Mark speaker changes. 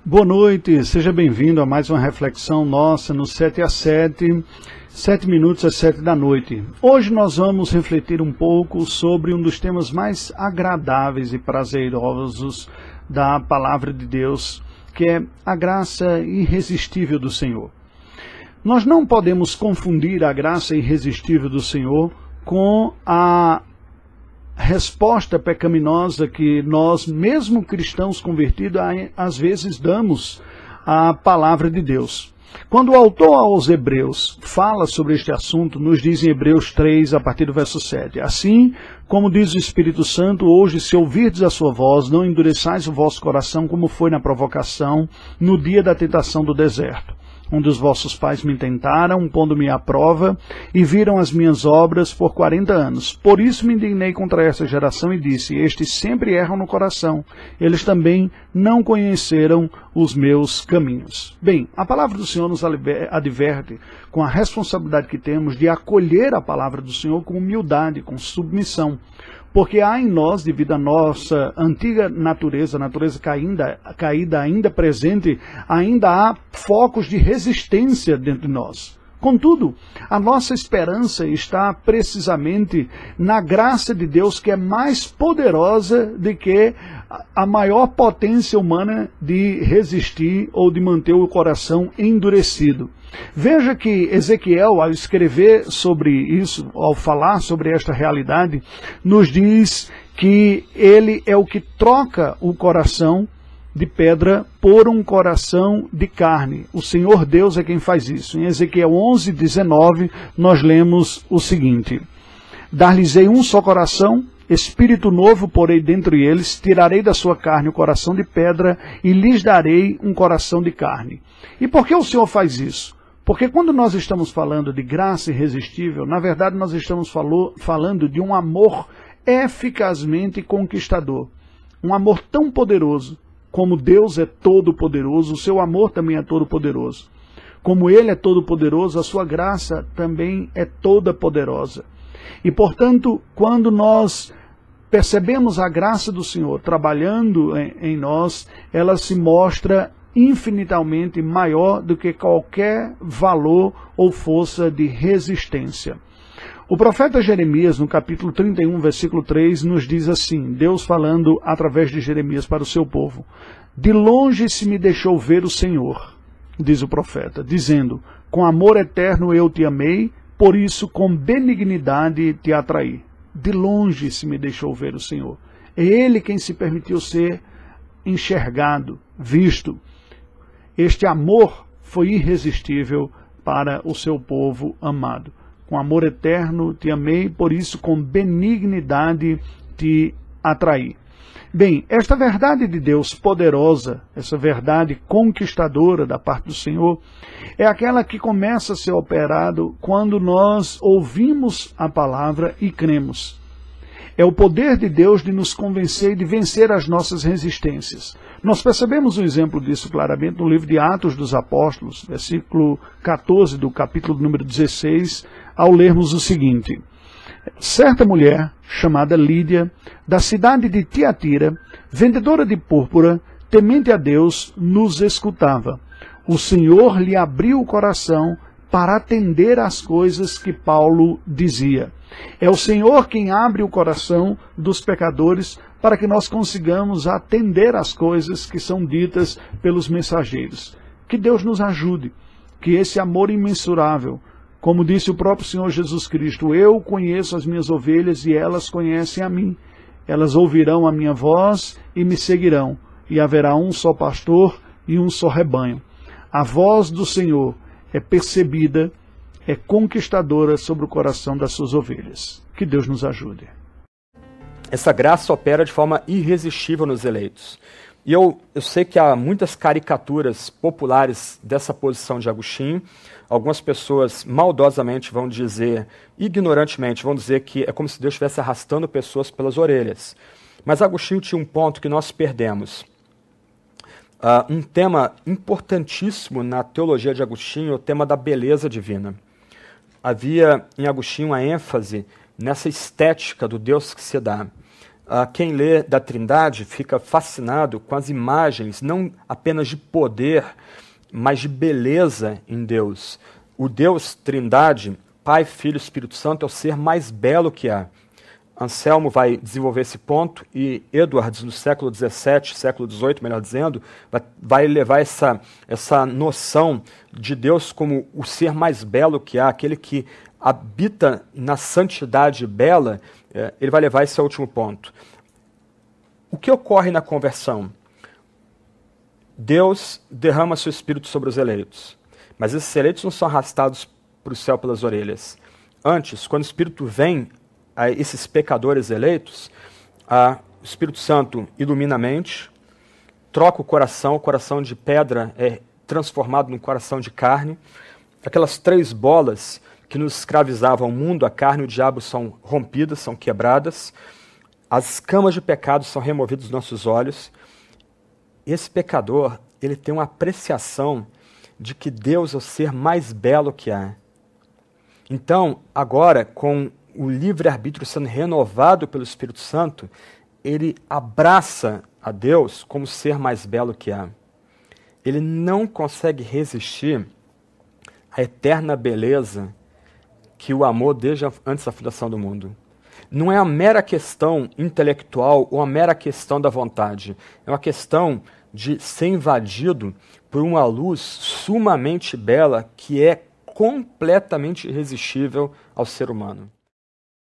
Speaker 1: Boa noite, seja bem-vindo a mais uma reflexão nossa no 7 às 7, 7 minutos às 7 da noite. Hoje nós vamos refletir um pouco sobre um dos temas mais agradáveis e prazerosos da Palavra de Deus, que é a graça irresistível do Senhor. Nós não podemos confundir a graça irresistível do Senhor com a resposta pecaminosa que nós, mesmo cristãos convertidos, às vezes damos à palavra de Deus. Quando o autor aos Hebreus fala sobre este assunto, nos diz em Hebreus 3, a partir do verso 7, assim como diz o Espírito Santo, hoje se ouvirdes a sua voz, não endureçais o vosso coração como foi na provocação, no dia da tentação do deserto, onde os vossos pais me tentaram, pondo-me à prova, e viram as minhas obras por 40 anos. Por isso me indignei contra essa geração e disse, estes sempre erram no coração, eles também não conheceram os meus caminhos. Bem, a palavra do Senhor nos adverte com a responsabilidade que temos de acolher a palavra do Senhor com humildade, com submissão. Porque há em nós, devido à nossa antiga natureza, a natureza caída ainda presente, ainda há focos de resistência dentro de nós. Contudo, a nossa esperança está precisamente na graça de Deus, que é mais poderosa do que a maior potência humana de resistir ou de manter o coração endurecido. Veja que Ezequiel, ao escrever sobre isso, ao falar sobre esta realidade, nos diz que ele é o que troca o coração de pedra por um coração de carne. O Senhor Deus é quem faz isso. Em Ezequiel 11, 19, nós lemos o seguinte, dar-lhes-ei um só coração, espírito novo porei dentro deles, tirarei da sua carne o coração de pedra e lhes darei um coração de carne. E por que o Senhor faz isso? Porque quando nós estamos falando de graça irresistível, na verdade nós estamos falando de um amor eficazmente conquistador. Um amor tão poderoso, como Deus é todo-poderoso, o seu amor também é todo-poderoso. Como Ele é todo-poderoso, a sua graça também é toda poderosa. E, portanto, quando nós percebemos a graça do Senhor trabalhando em nós, ela se mostra infinitamente maior do que qualquer valor ou força de resistência. O profeta Jeremias, no capítulo 31, versículo 3, nos diz assim, Deus falando através de Jeremias para o seu povo, de longe se me deixou ver o Senhor, diz o profeta, dizendo, com amor eterno eu te amei, por isso com benignidade te atraí. De longe se me deixou ver o Senhor. É Ele quem se permitiu ser enxergado, visto. Este amor foi irresistível para o seu povo amado. Com amor eterno te amei, por isso com benignidade te atraí. Bem, esta verdade de Deus poderosa, essa verdade conquistadora da parte do Senhor, é aquela que começa a ser operado quando nós ouvimos a palavra e cremos. É o poder de Deus de nos convencer e de vencer as nossas resistências. Nós percebemos um exemplo disso claramente no livro de Atos dos Apóstolos, versículo 14 do capítulo número 16, ao lermos o seguinte. Certa mulher, chamada Lídia, da cidade de Tiatira, vendedora de púrpura, temente a Deus, nos escutava. O Senhor lhe abriu o coração para atender às coisas que Paulo dizia. É o Senhor quem abre o coração dos pecadores para que nós consigamos atender às coisas que são ditas pelos mensageiros. Que Deus nos ajude, que esse amor imensurável, como disse o próprio Senhor Jesus Cristo, eu conheço as minhas ovelhas e elas conhecem a mim. Elas ouvirão a minha voz e me seguirão, e haverá um só pastor e um só rebanho. A voz do Senhor é percebida, é conquistadora sobre o coração das suas ovelhas. Que Deus nos ajude.
Speaker 2: Essa graça opera de forma irresistível nos eleitos. E eu sei que há muitas caricaturas populares dessa posição de Agostinho. Algumas pessoas maldosamente vão dizer, ignorantemente, vão dizer que é como se Deus estivesse arrastando pessoas pelas orelhas. Mas Agostinho tinha um ponto que nós perdemos. Um tema importantíssimo na teologia de Agostinho é o tema da beleza divina. Havia em Agostinho a ênfase nessa estética do Deus que se dá. quem lê da Trindade fica fascinado com as imagens, não apenas de poder, mas de beleza em Deus. O Deus Trindade, Pai, Filho e Espírito Santo, é o ser mais belo que há. Anselmo vai desenvolver esse ponto e Edwards, no século XVII, século XVIII, melhor dizendo, vai levar essa noção de Deus como o ser mais belo que há, aquele que habita na santidade bela. Ele vai levar esse ao último ponto. O que ocorre na conversão? Deus derrama seu Espírito sobre os eleitos, mas esses eleitos não são arrastados para o céu pelas orelhas. Antes, quando o Espírito vem a esses pecadores eleitos, o Espírito Santo ilumina a mente, troca o coração de pedra é transformado num coração de carne. Aquelas 3 bolas que nos escravizavam o mundo, a carne e o diabo, são rompidas, são quebradas. As escamas de pecado são removidas dos nossos olhos. Esse pecador, ele tem uma apreciação de que Deus é o ser mais belo que há. Então, agora, com o livre-arbítrio sendo renovado pelo Espírito Santo, ele abraça a Deus como o ser mais belo que há. Ele não consegue resistir à eterna beleza que o amou desde antes da fundação do mundo. Não é uma mera questão intelectual ou uma mera questão da vontade. É uma questão de ser invadido por uma luz sumamente bela que é completamente irresistível ao ser humano.